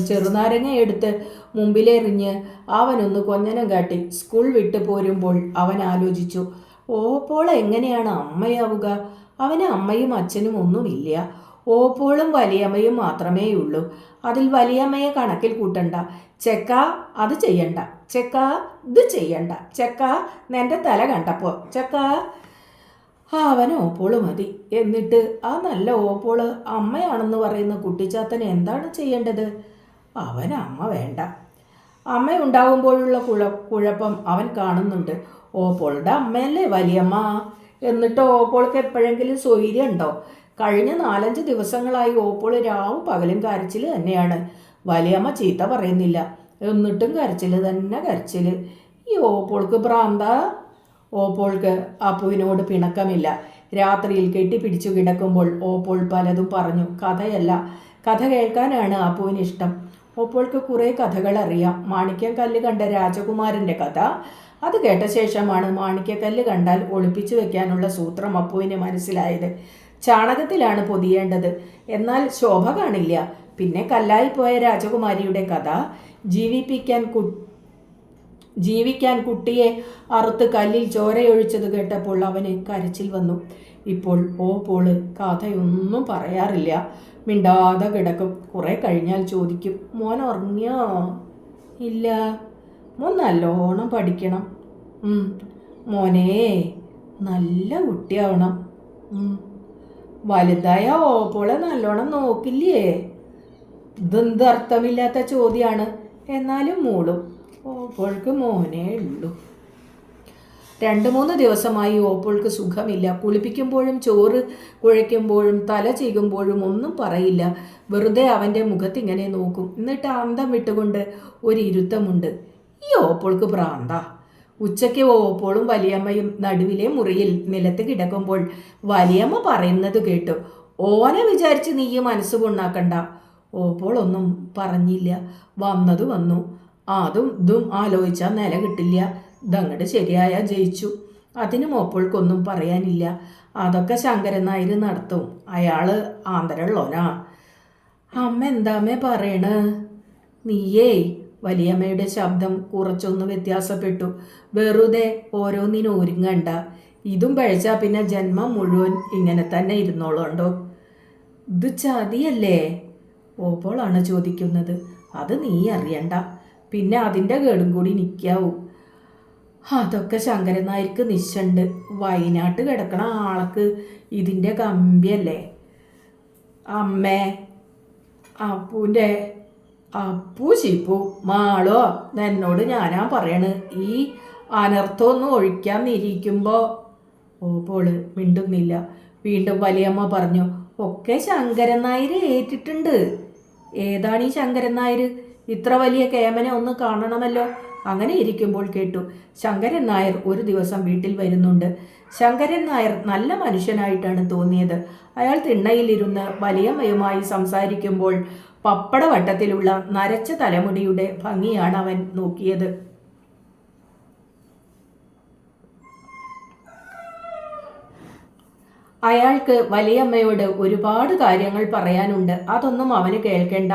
ചെറുനാരങ്ങ എടുത്ത് മുമ്പിലെറിഞ്ഞ് അവനൊന്ന് കൊഞ്ഞനം കാട്ടി. സ്കൂൾ വിട്ട് പോരുമ്പോൾ അവൻ ആലോചിച്ചു, ഓപ്പോൾ എങ്ങനെയാണ് അമ്മയാവുക? അവന് അമ്മയും അച്ഛനും ഒന്നുമില്ല. ഓപ്പോളും വലിയമ്മയും മാത്രമേ ഉള്ളൂ. അതിൽ വലിയമ്മയെ കണക്കിൽ കൂട്ടണ്ട. ചെക്ക അത് ചെയ്യണ്ട, ചെക്ക ഇത് ചെയ്യണ്ട, ചെക്ക നിൻ്റെ തല കണ്ടപ്പോൾ ചെക്ക. അവൻ ഓപ്പോള് മതി. എന്നിട്ട് ആ നല്ല ഓപ്പോള് അമ്മയാണെന്ന് പറയുന്ന കുട്ടിച്ചാത്തന് എന്താണ് ചെയ്യേണ്ടത്? അവന് അമ്മ വേണ്ട. അമ്മയുണ്ടാകുമ്പോഴുള്ള കുഴപ്പം അവൻ കാണുന്നുണ്ട്. ഓപ്പോളുടെ അമ്മയല്ലേ വലിയമ്മ. എന്നിട്ട് ഓപ്പോൾക്ക് എപ്പോഴെങ്കിലും സ്വൈര്യമുണ്ടോ? കഴിഞ്ഞ 4-5 ദിവസങ്ങളായി ഓപ്പോൾ രാവും പകലും കരച്ചിൽ തന്നെയാണ്. വലിയമ്മ ചീത്ത പറയുന്നില്ല, എന്നിട്ടും കരച്ചിൽ തന്നെ കരച്ചിൽ. ഈ ഓപ്പോൾക്ക് ഭ്രാന്ത. ഓപ്പോൾക്ക് അപ്പുവിനോട് പിണക്കമില്ല. രാത്രിയിൽ കെട്ടിപ്പിടിച്ചു കിടക്കുമ്പോൾ ഓപ്പോൾ പലതും പറഞ്ഞു. കഥയല്ല, കഥ കേൾക്കാനാണ് അപ്പുവിന് ഇഷ്ടം. ഓപ്പോൾക്ക് കുറേ കഥകൾ അറിയാം. മാണിക്യക്കല്ല് കണ്ട രാജകുമാരൻ്റെ കഥ. അത് കേട്ട ശേഷമാണ് മാണിക്യക്കല്ല് കണ്ടാൽ ഒളിപ്പിച്ചു വെക്കാനുള്ള സൂത്രം അപ്പുവിന് മനസ്സിലായത്. ചാണകത്തിലാണ് പൊതിയേണ്ടത്, എന്നാൽ ശോഭ കാണില്ല. പിന്നെ കല്ലായിപ്പോയ രാജകുമാരിയുടെ കഥ. ജീവിക്കാൻ കുട്ടിയെ അറുത്ത് കല്ലിൽ ചോരയൊഴിച്ചത് കേട്ടപ്പോൾ അവന് കരച്ചിൽ വന്നു. ഇപ്പോൾ ഓപ്പോള് കഥയൊന്നും പറയാറില്ല. മിണ്ടാതെ കിടക്കും. കുറെ കഴിഞ്ഞാൽ ചോദിക്കും, മോൻ ഉറങ്ങിയോ? ഇല്ല. മോൻ നല്ലോണം പഠിക്കണം. മോനെ നല്ല കുട്ടിയാവണം. വലുതായ ഓപ്പോളെ നല്ലോണം നോക്കില്ലേ? ഇതെന്ത് അർത്ഥമില്ലാത്ത ചോദ്യമാണ്. എന്നാലും മൂളും. ഓപ്പോൾക്ക് മോനേ ഉള്ളൂ. 2-3 ദിവസമായി ഓപ്പോൾക്ക് സുഖമില്ല. കുളിപ്പിക്കുമ്പോഴും ചോറ് കുഴയ്ക്കുമ്പോഴും തല ചീകുമ്പോഴും ഒന്നും പറയില്ല. വെറുതെ അവൻ്റെ മുഖത്തിങ്ങനെ നോക്കും. എന്നിട്ട് അന്തം വിട്ടുകൊണ്ട് ഒരു ഇരുത്തമുണ്ട്. ഈ ഓപ്പോൾക്ക് ഭ്രാന്ത. ഉച്ചയ്ക്ക് ഓപ്പോളും വലിയമ്മയും നടുവിലെ മുറിയിൽ നിലത്ത് കിടക്കുമ്പോൾ വലിയമ്മ പറയുന്നത് കേട്ടു. ഓനെ വിചാരിച്ച് നീ മനസ്സ് കൊണ്ടാക്കണ്ട. ഓപ്പോൾ ഒന്നും പറഞ്ഞില്ല. വന്നത് വന്നു. അതും ഇതും ആലോചിച്ചാൽ നില കിട്ടില്ല. ഇതങ്ങോട്ട് ശരിയായാൽ ജയിച്ചു. അതിനും ഓപ്പോൾക്കൊന്നും പറയാനില്ല. അതൊക്കെ ശങ്കരൻ നായർ നടത്തും. അയാൾ ആന്തരമുള്ളോനാ. അമ്മ എന്താമ്മേ പറയണ്? നീയേ, വലിയമ്മയുടെ ശബ്ദം കുറച്ചൊന്ന് വ്യത്യാസപ്പെട്ടു. വെറുതെ ഓരോന്നിനും ഒരുങ്ങണ്ട. ഇതും പഴിച്ചാൽ പിന്നെ ജന്മം മുഴുവൻ ഇങ്ങനെ തന്നെ ഇരുന്നോളൂണ്ടോ? ഇത് ചതിയല്ലേ? ഓപ്പോളാണ് ചോദിക്കുന്നത്. അത് നീ അറിയണ്ട. പിന്നെ അതിൻ്റെ കേടും കൂടി നിൽക്കാവും. അതൊക്കെ ശങ്കരൻ നായർക്ക് നിശ്ചണ്ട്. വയനാട്ട് കിടക്കണ ആൾക്ക് ഇതിൻ്റെ കമ്പിയല്ലേ? അമ്മേ, അപ്പൂൻ്റെ അപ്പൂ ചീപ്പു മാളോ, എന്നോട് ഞാനാ പറയണ്. ഈ അനർത്ഥമൊന്നും ഒഴിക്കാന്നിരിക്കുമ്പോൾ ഓപ്പോള് മിണ്ടുന്നില്ല. വീണ്ടും വലിയമ്മ പറഞ്ഞു, ഒക്കെ ശങ്കരൻ നായർ ഏറ്റിട്ടുണ്ട്. ഏതാണ് ഈ ശങ്കരൻ നായർ? ഇത്ര വലിയ കേമനെ ഒന്ന് കാണണമല്ലോ. അങ്ങനെ ഇരിക്കുമ്പോൾ കേട്ടു, ശങ്കരൻ നായർ ഒരു ദിവസം വീട്ടിൽ വരുന്നുണ്ട്. ശങ്കരൻ നായർ നല്ല മനുഷ്യനായിട്ടാണ് തോന്നിയത്. അയാൾ തിണ്ണയിലിരുന്ന് വലിയമ്മയുമായി സംസാരിക്കുമ്പോൾ പപ്പടവട്ടത്തിലുള്ള നരച്ച തലമുടിയുടെ ഭംഗിയാണ് അവൻ നോക്കിയത്. അയാൾക്ക് വലിയമ്മയോട് ഒരുപാട് കാര്യങ്ങൾ പറയാനുണ്ട്. അതൊന്നും അവന് കേൾക്കേണ്ട.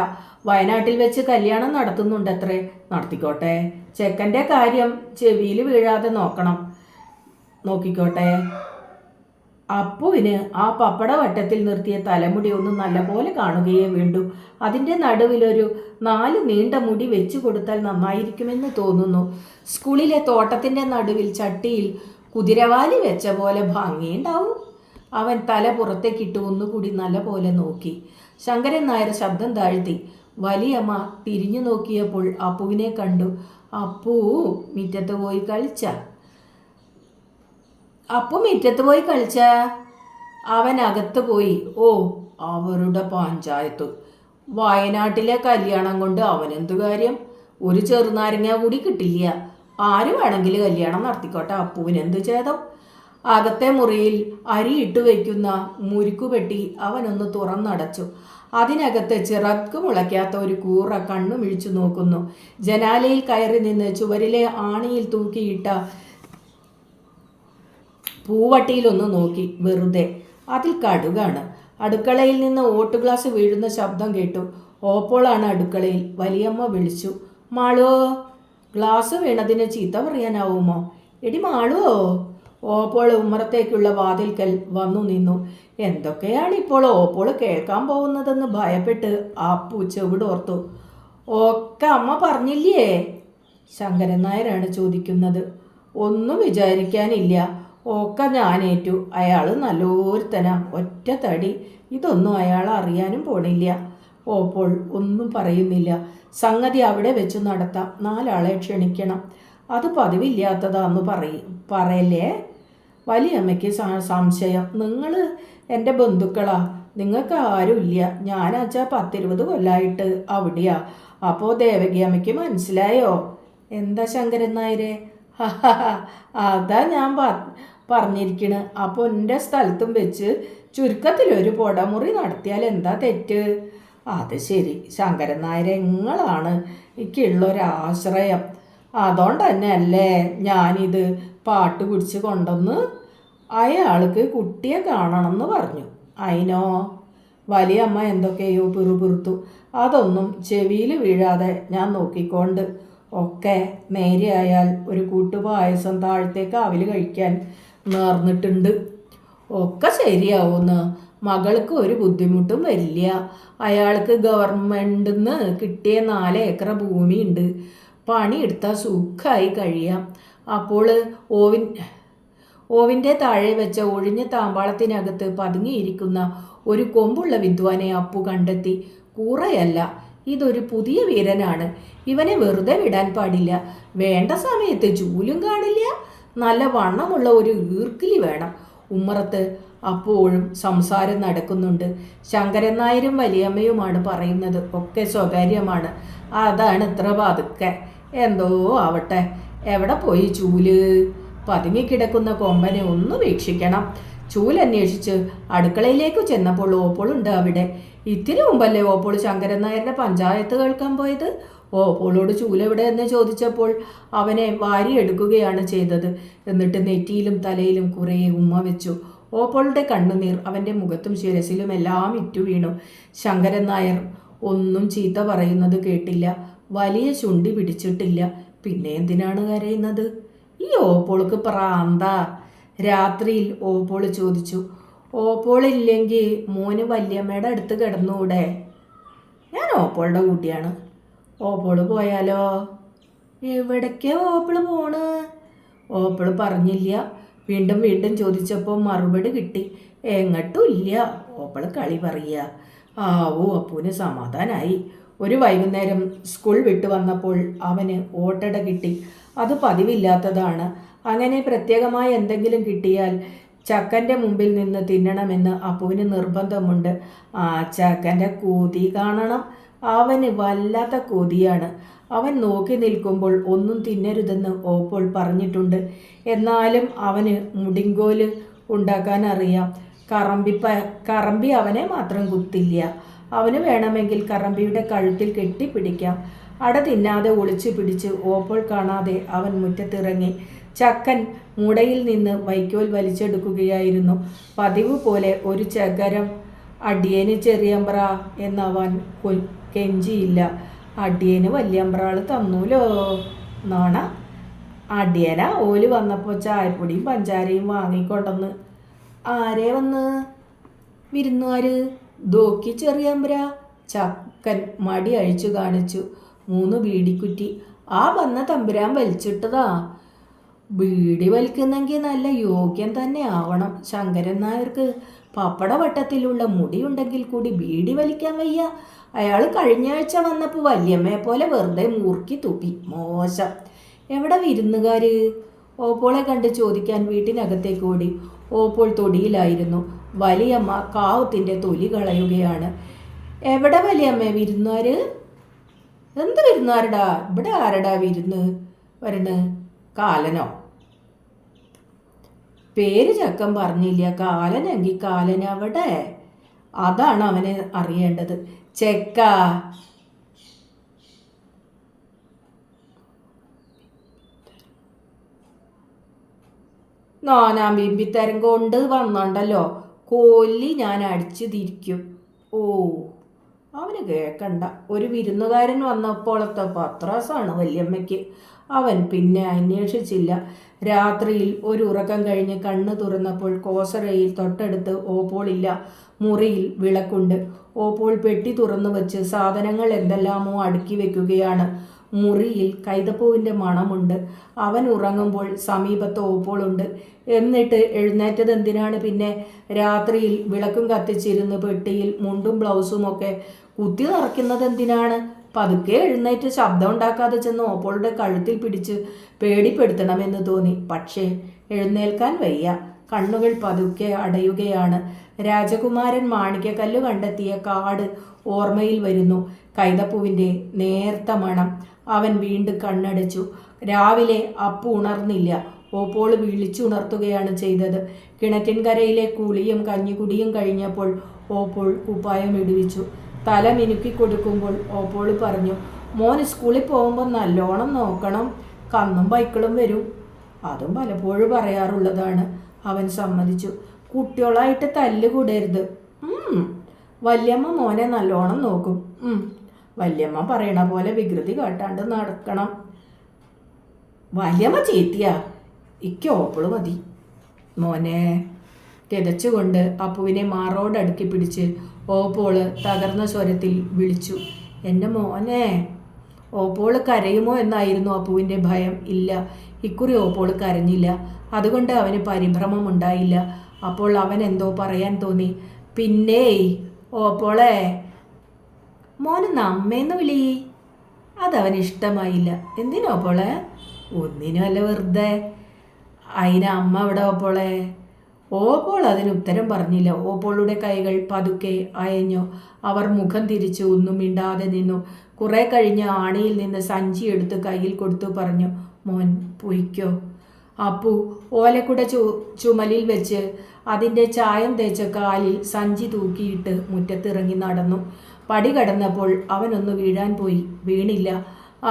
വയനാട്ടിൽ വെച്ച് കല്യാണം നടത്തുന്നുണ്ടത്രേ. നടത്തിക്കോട്ടെ. ചെക്കൻ്റെ കാര്യം ചെവിയിൽ വീഴാതെ നോക്കിക്കോട്ടെ. അപ്പുവിന് ആ പപ്പടവട്ടത്തിൽ നിർത്തിയ തലമുടി ഒന്ന് നല്ലപോലെ കാണുകയേ വേണ്ടു. അതിൻ്റെ നടുവിലൊരു 4 നീണ്ട മുടി വെച്ചു കൊടുത്താൽ നന്നായിരിക്കുമെന്ന് തോന്നുന്നു. സ്കൂളിലെ തോട്ടത്തിൻ്റെ നടുവിൽ ചട്ടിയിൽ കുതിരവാലി വെച്ച പോലെ ഭംഗിയുണ്ടാവും. അവൻ തല പുറത്തേക്കിട്ട് ഒന്നുകൂടി നല്ല പോലെ നോക്കി. ശങ്കരൻ നായർ ശബ്ദം താഴ്ത്തി. വലിയമ്മ തിരിഞ്ഞു നോക്കിയപ്പോൾ അപ്പുവിനെ കണ്ടു. അപ്പു മുറ്റത്ത് പോയി കളിച്ച അവൻ അകത്ത് പോയി. ഓ, അവരുടെ പഞ്ചായത്ത്. വയനാട്ടിലെ കല്യാണം കൊണ്ട് അവനെന്ത് കാര്യം? ഒരു ചെറുനാരങ്ങ കൂടി കിട്ടില്ല. ആര് വേണമെങ്കിലും കല്യാണം നടത്തിക്കോട്ടെ, അപ്പുവിനെന്ത് ഛേദം? അകത്തെ മുറിയിൽ അരിയിട്ട് വയ്ക്കുന്ന മുരുക്കുപെട്ടി അവനൊന്ന് തുറന്നടച്ചു. അതിനകത്ത് ചിറക്ക് മുളയ്ക്കാത്ത ഒരു കൂറ കണ്ണുമിഴിച്ചു നോക്കുന്നു. ജനാലയിൽ കയറി നിന്ന് ചുവരിലെ ആണിയിൽ തൂക്കിയിട്ട പൂവട്ടിയിലൊന്ന് നോക്കി. വെറുതെ. അതിൽ കടുകാണ്. അടുക്കളയിൽ നിന്ന് ഓട്ട് ഗ്ലാസ് വീഴുന്ന ശബ്ദം കേട്ടു. ഓപ്പോളാണ് അടുക്കളയിൽ. വലിയമ്മ വിളിച്ചു, മാളോ. ഗ്ലാസ് വീണതിന് ചീത്ത പറയാനാവുമോ? എടി മാളോ. ഓപ്പോൾ ഉമ്മറത്തേക്കുള്ള വാതിൽക്കൽ വന്നു നിന്നു. എന്തൊക്കെയാണ് ഇപ്പോൾ ഓപ്പോൾ കേൾക്കാൻ പോകുന്നതെന്ന് ഭയപ്പെട്ട് അപ്പു ചെവിടോർത്തു. ഒക്കെ അമ്മ പറഞ്ഞില്ലേ? ശങ്കരൻ നായരാണ് ചോദിക്കുന്നത്. ഒന്നും വിചാരിക്കാനില്ല. ഒക്കെ ഞാനേറ്റു. അയാൾ നല്ലൊരുത്തനാ, ഒറ്റ തടി. ഇതൊന്നും അയാൾ അറിയാനും പോണില്ല. ഓപ്പോൾ ഒന്നും പറയുന്നില്ല. സംഗതി അവിടെ വെച്ച് നടത്താം. 4 ആളെ ക്ഷണിക്കണം. അത് പതിവില്ലാത്തതാന്ന് പറയല്ലേ? വലിയമ്മയ്ക്ക് സംശയം. നിങ്ങൾ എൻ്റെ ബന്ധുക്കളാ. നിങ്ങൾക്ക് ആരുമില്ല. ഞാനാച്ചാ 10-20 കൊല്ലമായിട്ട് അവിടെയാ. അപ്പോൾ ദേവകിയമ്മയ്ക്ക് മനസ്സിലായോ? എന്താ ശങ്കരൻ നായരെ? അതാ ഞാൻ പറഞ്ഞിരിക്കണ്. അപ്പോൾ എൻ്റെ സ്ഥലത്തും വെച്ച് ചുരുക്കത്തിലൊരു പൊടമുറി നടത്തിയാൽ എന്താ തെറ്റ്? അത് ശരി ശങ്കരൻ നായരെ, നിങ്ങളാണ് എനിക്കുള്ളൊരാശ്രയം. അതുകൊണ്ട് തന്നെയല്ലേ ഞാനിത് പാട്ട് പിടിച്ച് കൊണ്ടുവന്ന്. അയാൾക്ക് കുട്ടിയെ കാണണമെന്ന് പറഞ്ഞു. അതിനോ? വലിയമ്മ എന്തൊക്കെയോ പിറുപിറുത്തു. അതൊന്നും ചെവിയിൽ വീഴാതെ ഞാൻ നോക്കിക്കൊണ്ട്. ഒക്കെ നേരെയായാൽ ഒരു കൂട്ടുപായസം താഴത്തേക്ക് കാവിൽ കഴിക്കാൻ നേർന്നിട്ടുണ്ട്. ഒക്കെ ശരിയാവുമെന്ന്. മകൾക്ക് ഒരു ബുദ്ധിമുട്ടും വരില്ല. അയാൾക്ക് ഗവൺമെൻറ്റിൽ നിന്ന് കിട്ടിയ 4 ഏക്കർ ഭൂമിയുണ്ട്. പണിയെടുത്താൽ സുഖമായി കഴിയാം. അപ്പോൾ ഓവിൻ്റെ താഴെ വെച്ച ഒഴിഞ്ഞ താമ്പാളത്തിനകത്ത് പതുങ്ങിയിരിക്കുന്ന ഒരു കൊമ്പുള്ള വിദ്വാനെ അപ്പു കണ്ടെത്തി. കൂറയല്ല, ഇതൊരു പുതിയ വീരനാണ്. ഇവനെ വെറുതെ വിടാൻ പാടില്ല. വേണ്ട സമയത്ത് ജൂലും കാണില്ല. നല്ല വണ്ണമുള്ള ഒരു ഈർക്കിലി വേണം. ഉമ്മറത്ത് അപ്പോഴും സംസാരം നടക്കുന്നുണ്ട്. ശങ്കരൻ നായരും വലിയമ്മയുമാണ് പറയുന്നത്. ഒക്കെ സ്വകാര്യമാണ്. അതാണ് ഇത്ര പതുക്കെ. എന്തോ ആവട്ടെ. എവിടെ പോയി ചൂല്? പതുങ്ങിക്കിടക്കുന്ന കൊമ്പനെ ഒന്ന് വീക്ഷിക്കണം. ചൂലന്വേഷിച്ച് അടുക്കളയിലേക്ക് ചെന്നപ്പോൾ ഓപ്പോളുണ്ട് അവിടെ. ഇത്തിരി മുമ്പല്ലേ ഓപ്പോൾ ശങ്കരൻ നായരുടെ പഞ്ചായത്ത് കേൾക്കാൻ പോയത്? ഓപ്പോളോട് ചൂലെവിടെ എന്ന് ചോദിച്ചപ്പോൾ അവനെ വാരിയെടുക്കുകയാണ് ചെയ്തത്. എന്നിട്ട് നെറ്റിയിലും തലയിലും കുറേ ഉമ്മ വെച്ചു. ഓപ്പോളുടെ കണ്ണുനീർ അവൻ്റെ മുഖത്തും ശിരസിലും എല്ലാം ഇറ്റു വീണു. ശങ്കരൻ നായർ ഒന്നും ചീത്ത പറയുന്നത് കേട്ടില്ല. വലിയ ചുണ്ടി പിടിച്ചിട്ടില്ല. പിന്നെ എന്തിനാണ് കരയുന്നത്? ഈ ഓപ്പോൾക്ക് പ്രാന്താ? രാത്രിയിൽ ഓപ്പോള് ചോദിച്ചു. ഓപ്പോളില്ലെങ്കിൽ മോന് വല്യമ്മയുടെ അടുത്ത് കിടന്നൂടെ? ഞാൻ ഓപ്പോളുടെ കുട്ടിയാണ്. ഓപ്പോള് പോയാലോ? എവിടേക്കാ ഓപ്പിള് പോണ്? ഓപ്പിള് പറഞ്ഞില്ല. വീണ്ടും വീണ്ടും ചോദിച്ചപ്പോൾ മറുപടി കിട്ടി. എങ്ങട്ടും ഇല്ല. ഓപ്പിള് കളി പറയുക. ആവൂ, അപ്പൂന് സമാധാനായി. ഒരു വൈകുന്നേരം സ്കൂൾ വിട്ടു വന്നപ്പോൾ അവന് ഓട്ടട കിട്ടി. അത് പതിവില്ലാത്തതാണ്. അങ്ങനെ പ്രത്യേകമായി എന്തെങ്കിലും കിട്ടിയാൽ ചക്കൻ്റെ മുമ്പിൽ നിന്ന് തിന്നണമെന്ന് അപ്പുവിന് നിർബന്ധമുണ്ട്. ആ ചക്കൻ്റെ കൂതി കാണണം. അവന് വല്ലാത്ത കൊതിയാണ്. അവൻ നോക്കി നിൽക്കുമ്പോൾ ഒന്നും തിന്നരുതെന്ന് ഓപ്പോൾ പറഞ്ഞിട്ടുണ്ട്. എന്നാലും അവന് മുടിങ്കോല് ഉണ്ടാക്കാൻ അറിയാം. കറമ്പി അവനെ മാത്രം കുത്തില്ല. അവന് വേണമെങ്കിൽ കറമ്പിയുടെ കഴുത്തിൽ കെട്ടിപ്പിടിക്കാം. അട തിന്നാതെ ഒളിച്ചു പിടിച്ച് ഓപ്പോൾ കാണാതെ അവൻ മുറ്റത്തിറങ്ങി. ചക്കൻ മുടയിൽ നിന്ന് വൈക്കോൽ വലിച്ചെടുക്കുകയായിരുന്നു. പതിവ് പോലെ ഒരു ചകരം അടിയന് ചെറിയമ്പ്ര എന്നവൻ കെഞ്ചിയില്ല. അടിയന് വല്യമ്പ്രാള് തന്നൂലോ നാണ. അടിയന ഓല് വന്നപ്പോൾ ചായപ്പൊടിയും പഞ്ചാരയും വാങ്ങിക്കൊണ്ടെന്ന്. ആരേ വന്ന്? വിരുന്നുകാര്. ദോക്കി ചെറിയമ്പ്ര. ചക്കൻ മടി അഴിച്ചു കാണിച്ചു. 3 ബീഡിക്കുറ്റി. ആ വന്ന തമ്പുരാൻ വലിച്ചിട്ടതാ. ബീഡി വലിക്കുന്നെങ്കിൽ നല്ല യോഗ്യം തന്നെ ആവണം. ശങ്കരൻ നായർക്ക് പപ്പടവട്ടത്തിലുള്ള മുടിയുണ്ടെങ്കിൽ കൂടി ബീഡി വലിക്കാൻ വയ്യ. അയാൾ കഴിഞ്ഞ ആഴ്ച വന്നപ്പോൾ വല്യമ്മയെ പോലെ വെറുതെ മൂർക്കി തുപ്പി. മോശം. എവിടെ വിരുന്നുകാര്? ഓപ്പോളെ കണ്ട് ചോദിക്കാൻ വീട്ടിനകത്തേക്ക് ഓടി. ഓപ്പോൾ തൊടിയിലായിരുന്നു. വലിയമ്മ കാവത്തിൻ്റെ തൊലി കളയുകയാണ്. എവിടെ വലിയമ്മ വിരുന്നുകാര്? എന്ത് വിരുന്നുകാരടാ? ഇവിടെ ആരടാ വിരുന്ന് വരണ്? കാലനോ? പേര് ചക്കൻ പറഞ്ഞില്ല. കാലനെങ്കിൽ കാലൻ അവിടെ. അതാണ് അവന് അറിയേണ്ടത്. ചെക്ക. നാനാം ബിംബിത്തരം കൊണ്ട് വന്നോണ്ടല്ലോ. കൊല്ലി ഞാൻ അടിച്ചു തിരിക്കും. ഓ, അവന് കേൾക്കണ്ട. ഒരു വിരുന്നുകാരൻ വന്നപ്പോഴത്തെ പത്രാസാണ് വല്യമ്മയ്ക്ക്. അവൻ പിന്നെ അന്വേഷിച്ചില്ല. രാത്രിയിൽ ഒരു ഉറക്കം കഴിഞ്ഞ് കണ്ണ് തുറന്നപ്പോൾ കോസറയിൽ തൊട്ടടുത്ത് ഓപ്പോളില്ല. മുറിയിൽ വിളക്കുണ്ട്. ഓപ്പോൾ പെട്ടി തുറന്നു വച്ച് സാധനങ്ങൾ എന്തെല്ലാമോ അടുക്കി വെക്കുകയാണ്. മുറിയിൽ കൈതപ്പൂവിൻ്റെ മണമുണ്ട്. അവൻ ഉറങ്ങുമ്പോൾ സമീപത്ത് ഓപ്പോളുണ്ട്. എന്നിട്ട് എഴുന്നേറ്റത് എന്തിനാണ് പിന്നെ? രാത്രിയിൽ വിളക്കും കത്തിച്ചിരുന്ന് പെട്ടിയിൽ മുണ്ടും ബ്ലൗസുമൊക്കെ കുത്തി നിറയ്ക്കുന്നത് എന്തിനാണ്? പതുക്കെ എഴുന്നേറ്റ് ശബ്ദം ഉണ്ടാക്കാതെ ചെന്ന് ഓപ്പോളുടെ കഴുത്തിൽ പിടിച്ച് പേടിപ്പെടുത്തണമെന്ന് തോന്നി. പക്ഷേ എഴുന്നേൽക്കാൻ വയ്യ. കണ്ണുകൾ പതുക്കെ അടയുകയാണ്. രാജകുമാരൻ മാണിക്യക്കല്ല് കണ്ടെത്തിയ കാട് ഓർമ്മയിൽ വരുന്നു. കൈതപ്പൂവിൻ്റെ നേർത്ത മണം. അവൻ വീണ്ടും കണ്ണടച്ചു. രാവിലെ അപ്പു ഉണർന്നില്ല. ഓപ്പോള് വിളിച്ചുണർത്തുകയാണ് ചെയ്തത്. കിണറ്റിൻകരയിലെ കുളിയും കഞ്ഞിക്കുടിയും കഴിഞ്ഞപ്പോൾ ഓപ്പോൾ കുപ്പായം ഇടുവിച്ചു. തല മിനുക്കി കൊടുക്കുമ്പോൾ ഓപ്പോള് പറഞ്ഞു, മോൻ സ്കൂളിൽ പോകുമ്പോൾ നല്ലോണം നോക്കണം. കന്നും ബൈക്കിളും വരും. അതും പലപ്പോഴും പറയാറുള്ളതാണ്. അവൻ സമ്മതിച്ചു. കുട്ടികളായിട്ട് തല്ലുകൂടരുത്. വല്യമ്മ മോനെ നല്ലോണം നോക്കും. വല്യമ്മ പറയണ പോലെ വികൃതി കാട്ടാണ്ട് നടക്കണം. വല്യമ്മ ചീത്തിയാ. ഇക്ക് ഓപ്പിള് മതി. മോനെ. കിതച്ചുകൊണ്ട് അപ്പുവിനെ മാറോടടുക്കി പിടിച്ച് ഓപ്പോള് തകർന്ന സ്വരത്തിൽ വിളിച്ചു. എൻ്റെ മോനെ. ഓപ്പോള് കരയുമോ എന്നായിരുന്നു അപ്പുവിൻ്റെ ഭയം. ഇല്ല, ഇക്കുറി ഓപ്പോള് കരഞ്ഞില്ല. അതുകൊണ്ട് അവന് പരിഭ്രമമുണ്ടായില്ല. അപ്പോൾ അവൻ എന്തോ പറയാൻ തോന്നി. പിന്നേയ് ഓപ്പോളെ. മോന് നമ്മേന്ന് വിളി. അതവന് ഇഷ്ടമായില്ല. എന്തിനോപ്പോളെ? ഒന്നിനുമല്ല, വെറുതെ. അതിന് അമ്മ എവിടെ ഓപ്പോളെ? ഓപ്പോൾ അതിന് ഉത്തരം പറഞ്ഞില്ല. ഓപ്പോളുടെ കൈകൾ പതുക്കെ അയഞ്ഞു. അവർ മുഖം തിരിച്ച് ഒന്നും മിണ്ടാതെ നിന്നു. കുറെ കഴിഞ്ഞ് ആണിയിൽ നിന്ന് സഞ്ചി എടുത്ത് കയ്യിൽ കൊടുത്തു പറഞ്ഞു, മോൻ പൊയ്ക്കോ. അപ്പു ഓലക്കുട ചുമലിൽ വെച്ച് അതിൻ്റെ ചായം തേച്ച കാലിൽ സഞ്ചി തൂക്കിയിട്ട് മുറ്റത്തിറങ്ങി നടന്നു. പടി കടന്നപ്പോൾ അവനൊന്ന് വീഴാൻ പോയി. വീണില്ല.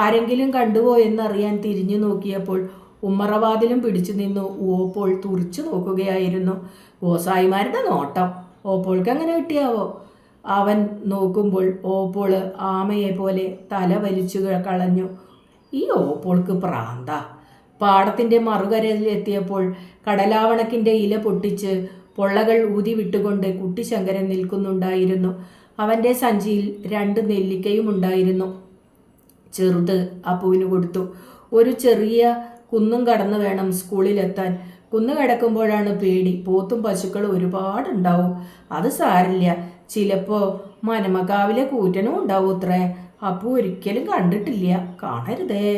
ആരെങ്കിലും കണ്ടുപോ എന്നറിയാൻ തിരിഞ്ഞു നോക്കിയപ്പോൾ ഉമ്മറവാതിലും പിടിച്ചു നിന്നു ഓപ്പോൾ തുറിച്ചു നോക്കുകയായിരുന്നു. ഗോസായിമാരുടെ നോട്ടം ഓപ്പോൾക്ക് എങ്ങനെ കിട്ടിയാവോ? അവൻ നോക്കുമ്പോൾ ഓപ്പോള് ആമയെ പോലെ തല വലിച്ചു കളഞ്ഞു. ഈ ഓപ്പോൾക്ക് പ്രാന്ത. പാടത്തിൻ്റെ മറുകരയിലെത്തിയപ്പോൾ കടലാവണക്കിൻ്റെ ഇല പൊട്ടിച്ച് പൊള്ളകൾ ഊതി വിട്ടുകൊണ്ട് കുട്ടിശങ്കരൻ നിൽക്കുന്നുണ്ടായിരുന്നു. അവൻ്റെ സഞ്ചിയിൽ 2 നെല്ലിക്കയും ഉണ്ടായിരുന്നു. ചെറുത് അപ്പുവിന് കൊടുത്തു. ഒരു ചെറിയ കുന്നും കടന്നു വേണം സ്കൂളിലെത്താൻ. കുന്ന് കിടക്കുമ്പോഴാണ് പേടി. പോത്തും പശുക്കളും ഒരുപാടുണ്ടാവും. അത് സാരില്ല, ചിലപ്പോൾ മനമകാവിലെ കൂറ്റനും ഉണ്ടാവും അത്രേ. അപ്പു ഒരിക്കലും കണ്ടിട്ടില്ല. കാണരുതേ.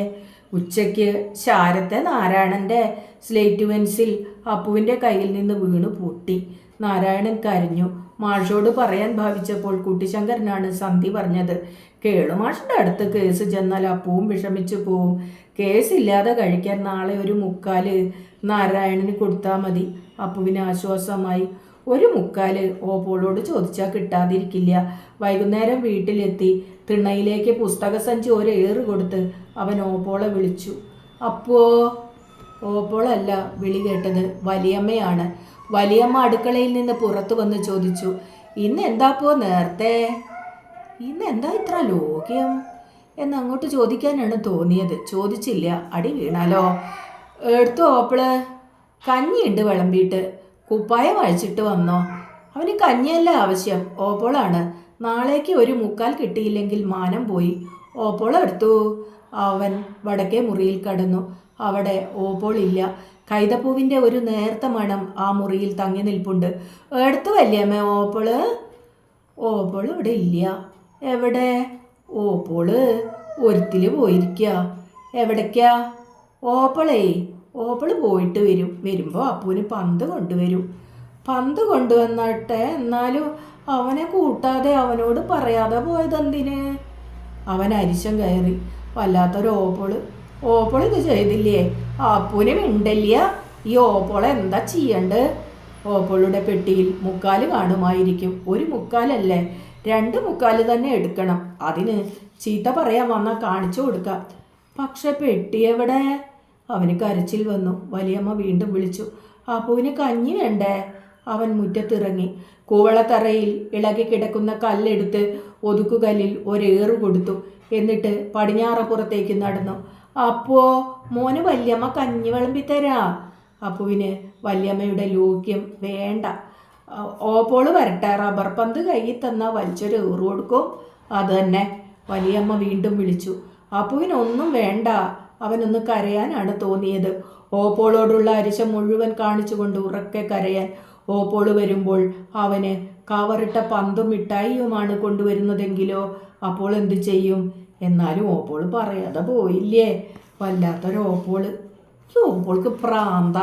ഉച്ചയ്ക്ക് ശാരത്തെ നാരായണൻ്റെ സ്ലേറ്റ് പെൻസിൽ അപ്പുവിൻ്റെ കയ്യിൽ നിന്ന് വീണു പൊട്ടി. നാരായണൻ കരഞ്ഞു. മാഷോട് പറയാൻ ഭാവിച്ചപ്പോൾ കുട്ടിശങ്കരനാണ് സന്ധി പറഞ്ഞത്. കേളുമാഷിൻ്റെ അടുത്ത് കേസ് ചെന്നാൽ അപ്പവും വിഷമിച്ചു പോവും. കേസില്ലാതെ കഴിക്കാൻ നാളെ ഒരു 3/4 നാരായണന് കൊടുത്താൽ മതി. അപ്പുവിന് ആശ്വാസമായി. 1/4 ഓപ്പോളോട് ചോദിച്ചാൽ കിട്ടാതിരിക്കില്ല. വൈകുന്നേരം വീട്ടിലെത്തി തിണ്ണയിലേക്ക് പുസ്തകസഞ്ചി ഒരേറ് കൊടുത്ത് അവൻ ഓപ്പോളെ വിളിച്ചു. അപ്പോ? ഓപ്പോളല്ല വിളി കേട്ടത്, വലിയമ്മയാണ്. വലിയമ്മ അടുക്കളയിൽ നിന്ന് പുറത്തു വന്ന് ചോദിച്ചു, ഇന്ന് എന്താപ്പോ നേരത്തെ? ഇന്ന് എന്താ ഇത്ര ലോക്യം എന്നങ്ങോട്ട് ചോദിക്കാനാണ് തോന്നിയത്. ചോദിച്ചില്ല, അടി വീണാലോ. എടുത്തു ഓപ്പിള്. കഞ്ഞിയുണ്ട് വിളമ്പിയിട്ട്. കുപ്പായം അഴിച്ചിട്ട് വന്നോ? അവന് കഞ്ഞിയല്ല ആവശ്യം, ഓപ്പോളാണ്. നാളേക്ക് 1/4 കിട്ടിയില്ലെങ്കിൽ മാനം പോയി. ഓപ്പോളെടുത്തു. അവൻ വടക്കേ മുറിയിൽ കടന്നു. അവിടെ ഓപ്പോളില്ല. കൈതപ്പൂവിൻ്റെ ഒരു നേർത്ത മണം ആ മുറിയിൽ തങ്ങി നിൽപ്പുണ്ട്. എടുത്തു വല്യമ്മേ ഓപ്പോള്? ഓപ്പോള് ഇവിടെ ഇല്ല. എവിടെ? ഓപ്പോള് ഒരുത്തില് പോയിരിക്കുക. എവിടേക്കാ? ഓപ്പോള് പോയിട്ട് വരുമ്പോൾ അപ്പൂന് പന്ത് കൊണ്ടുവരും. പന്ത് കൊണ്ടുവന്നട്ടെ, എന്നാലും അവനെ കൂട്ടാതെ അവനോട് പറയാതെ പോയതെന്തിന്? അവൻ അരിശം കയറി. വല്ലാത്തൊരു ഓപ്പോള് ഇത് ചെയ്തില്ലേ? അപ്പൂന് മിണ്ടല്ല. ഈ ഓപ്പോളെ എന്താ ചെയ്യണ്ട്? ഓപ്പോളുടെ പെട്ടിയിൽ 3/4 കാണുമായിരിക്കും. 1/4 2/4 തന്നെ എടുക്കണം. അതിന് ചീത്ത പറയാൻ വന്നാൽ കാണിച്ചു കൊടുക്കാം. പക്ഷെ പെട്ടി എവിടെ? അവന് കരച്ചിൽ വന്നു. വലിയമ്മ വീണ്ടും വിളിച്ചു. അപ്പൂവിന് കഞ്ഞി വേണ്ടേ? അവൻ മുറ്റത്തിറങ്ങി. കൂവളത്തറയിൽ ഇളകി കിടക്കുന്ന കല്ലെടുത്ത് ഒതുക്കുകല്ലിൽ ഒരേറ് കൊടുത്തു. എന്നിട്ട് പടിഞ്ഞാറപ്പുറത്തേക്ക് നടന്നു. അപ്പോ മോന് വല്യമ്മ കഞ്ഞി വിളമ്പിത്തരാ. അപ്പുവിന് വല്യമ്മയുടെ ലോക്യം വേണ്ട. ഓപ്പോള് വരട്ടെ, റബ്ബർ പന്ത് കയ്യിൽ തന്നാൽ വലിച്ചൊരു ഏറ് കൊടുക്കും. അത് തന്നെ. വലിയമ്മ വീണ്ടും വിളിച്ചു. അപ്പുവിനൊന്നും വേണ്ട. അവനൊന്ന് കരയാനാണ് തോന്നിയത്. ഓപ്പോളോടുള്ള അരിശം മുഴുവൻ കാണിച്ചുകൊണ്ട് ഉറക്കെ കരയാൻ. ഓപ്പോള് വരുമ്പോൾ അവന് കവറിട്ട പന്തും മിഠായിയുമാണ് കൊണ്ടുവരുന്നതെങ്കിലോ അപ്പോൾ എന്തു ചെയ്യും? എന്നാലും ഓപ്പോള് പറയാതെ പോയില്ലേ. വല്ലാത്തൊരു ഓപ്പോള്. ഓപ്പോൾക്ക് പ്രാന്ത.